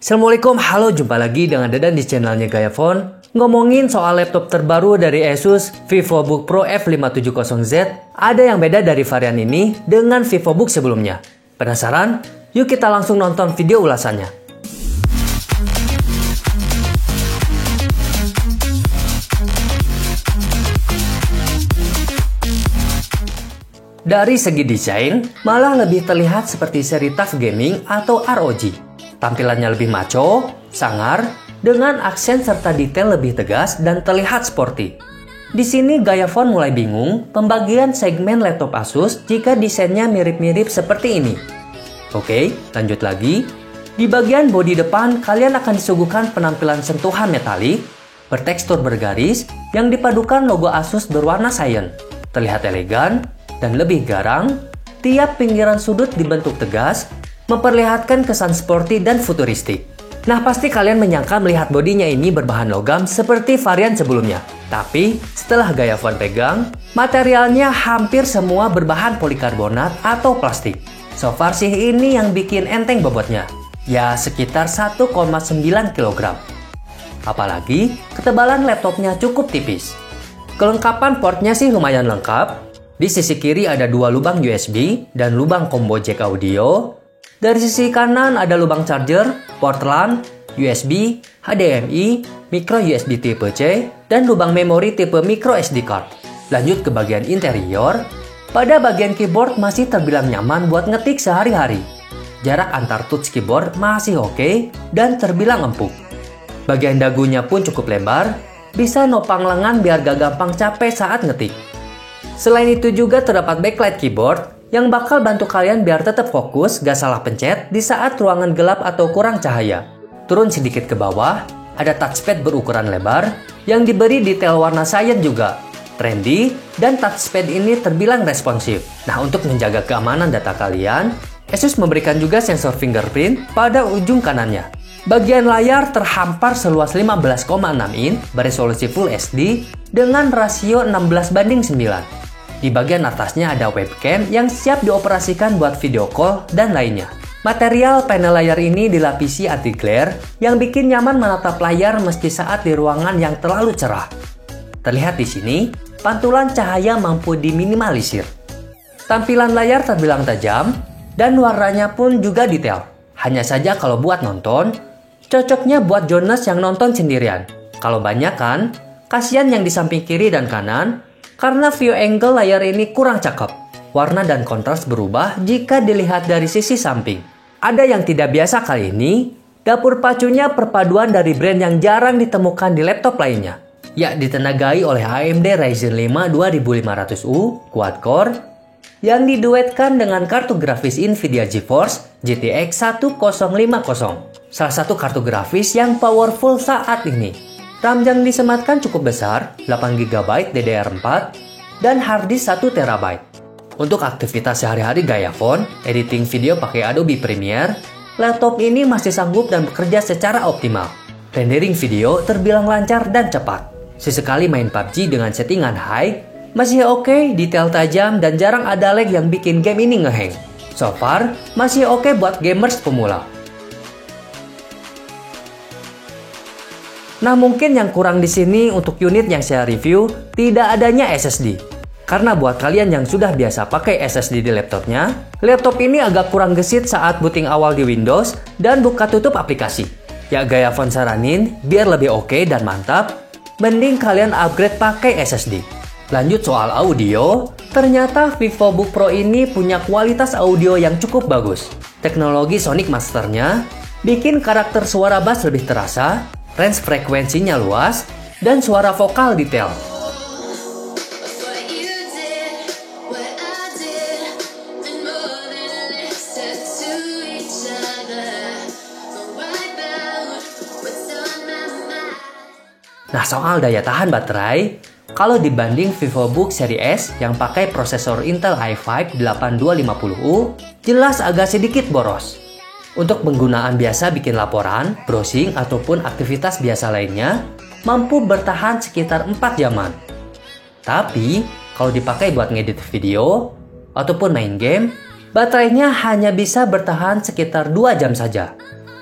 Assalamualaikum, halo, jumpa lagi dengan Dadan di channelnya Gayafon. Ngomongin soal laptop terbaru dari Asus, VivoBook Pro F570Z, ada yang beda dari varian ini dengan VivoBook sebelumnya. Penasaran? Yuk kita langsung nonton video ulasannya. Dari segi desain, malah lebih terlihat seperti seri TUF Gaming atau ROG. Tampilannya lebih maco, sangar, dengan aksen serta detail lebih tegas dan terlihat sporty. Di sini Gayafon mulai bingung pembagian segmen laptop Asus jika desainnya mirip-mirip seperti ini. Oke, lanjut lagi. Di bagian bodi depan, kalian akan disuguhkan penampilan sentuhan metalik, bertekstur bergaris, yang dipadukan logo Asus berwarna cyan. Terlihat elegan dan lebih garang, tiap pinggiran sudut dibentuk tegas, memperlihatkan kesan sporty dan futuristik. Nah, pasti kalian menyangka melihat bodinya ini berbahan logam seperti varian sebelumnya. Tapi, setelah Gayafon pegang, materialnya hampir semua berbahan polikarbonat atau plastik. So far sih ini yang bikin enteng bobotnya. Ya, sekitar 1,9 kg. Apalagi, ketebalan laptopnya cukup tipis. Kelengkapan portnya sih lumayan lengkap. Di sisi kiri ada dua lubang USB dan lubang combo jack audio. Dari sisi kanan ada lubang charger, port LAN, USB, HDMI, micro USB tipe C, dan lubang memori tipe micro SD card. Lanjut ke bagian interior. Pada bagian keyboard masih terbilang nyaman buat ngetik sehari-hari. Jarak antar touch keyboard masih oke dan terbilang empuk. Bagian dagunya pun cukup lebar, bisa nopang lengan biar gak gampang capek saat ngetik. Selain itu juga terdapat backlight keyboard yang bakal bantu kalian biar tetap fokus, gak salah pencet di saat ruangan gelap atau kurang cahaya. Turun sedikit ke bawah, ada touchpad berukuran lebar yang diberi detail warna cyan juga. Trendy, dan touchpad ini terbilang responsif. Nah, untuk menjaga keamanan data kalian, Asus memberikan juga sensor fingerprint pada ujung kanannya. Bagian layar terhampar seluas 15,6 in beresolusi Full HD dengan rasio 16:9. Di bagian atasnya ada webcam yang siap dioperasikan buat video call dan lainnya. Material panel layar ini dilapisi anti-glare yang bikin nyaman menatap layar meski saat di ruangan yang terlalu cerah. Terlihat di sini, pantulan cahaya mampu diminimalisir. Tampilan layar terbilang tajam dan warnanya pun juga detail. Hanya saja kalau buat nonton, cocoknya buat Jonas yang nonton sendirian. Kalau banyak kan, kasihan yang di samping kiri dan kanan, karena view angle layar ini kurang cakep. Warna dan kontras berubah jika dilihat dari sisi samping. Ada yang tidak biasa kali ini, dapur pacunya perpaduan dari brand yang jarang ditemukan di laptop lainnya. Ya, ditenagai oleh AMD Ryzen 5 2500U quad-core yang diduetkan dengan kartu grafis Nvidia GeForce GTX 1050. Salah satu kartu grafis yang powerful saat ini. RAM yang disematkan cukup besar, 8GB DDR4, dan harddisk 1TB. Untuk aktivitas sehari-hari Gayafon, editing video pakai Adobe Premiere, laptop ini masih sanggup dan bekerja secara optimal. Rendering video terbilang lancar dan cepat. Sesekali main PUBG dengan settingan high, masih oke, detail tajam, dan jarang ada lag yang bikin game ini ngehang. So far, masih oke buat gamers pemula. Nah, mungkin yang kurang di sini untuk unit yang saya review tidak adanya SSD. Karena buat kalian yang sudah biasa pakai SSD di laptopnya, laptop ini agak kurang gesit saat booting awal di Windows dan buka tutup aplikasi. Ya, Gayafon saranin biar lebih oke dan mantap, mending kalian upgrade pakai SSD. Lanjut soal audio, ternyata VivoBook Pro ini punya kualitas audio yang cukup bagus. Teknologi Sonic Master-nya bikin karakter suara bass lebih terasa, range frekuensinya luas, dan suara vokal detail. Nah, soal daya tahan baterai, kalau dibanding VivoBook seri S yang pakai prosesor Intel i5 8250U, jelas agak sedikit boros. Untuk penggunaan biasa bikin laporan, browsing, ataupun aktivitas biasa lainnya, mampu bertahan sekitar 4 jaman. Tapi, kalau dipakai buat ngedit video, ataupun main game, baterainya hanya bisa bertahan sekitar 2 jam saja.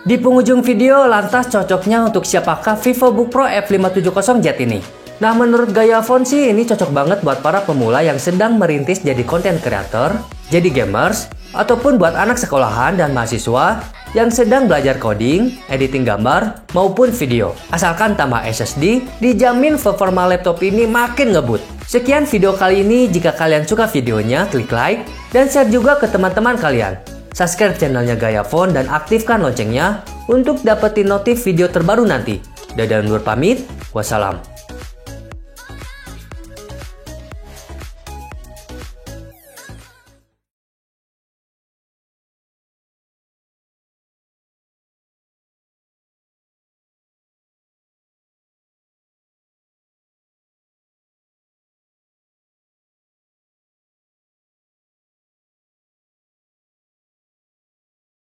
Di penghujung video, lantas cocoknya untuk siapakah VivoBook Pro F570Z ini? Nah, menurut gaya Fon sih ini cocok banget buat para pemula yang sedang merintis jadi content creator, jadi gamers, ataupun buat anak sekolahan dan mahasiswa yang sedang belajar coding, editing gambar, maupun video. Asalkan tambah SSD, dijamin performa laptop ini makin ngebut. Sekian video kali ini, jika kalian suka videonya, klik like, dan share juga ke teman-teman kalian. Subscribe channelnya Gaya Fon dan aktifkan loncengnya untuk dapetin notif video terbaru nanti. Dadah undur pamit, wassalam.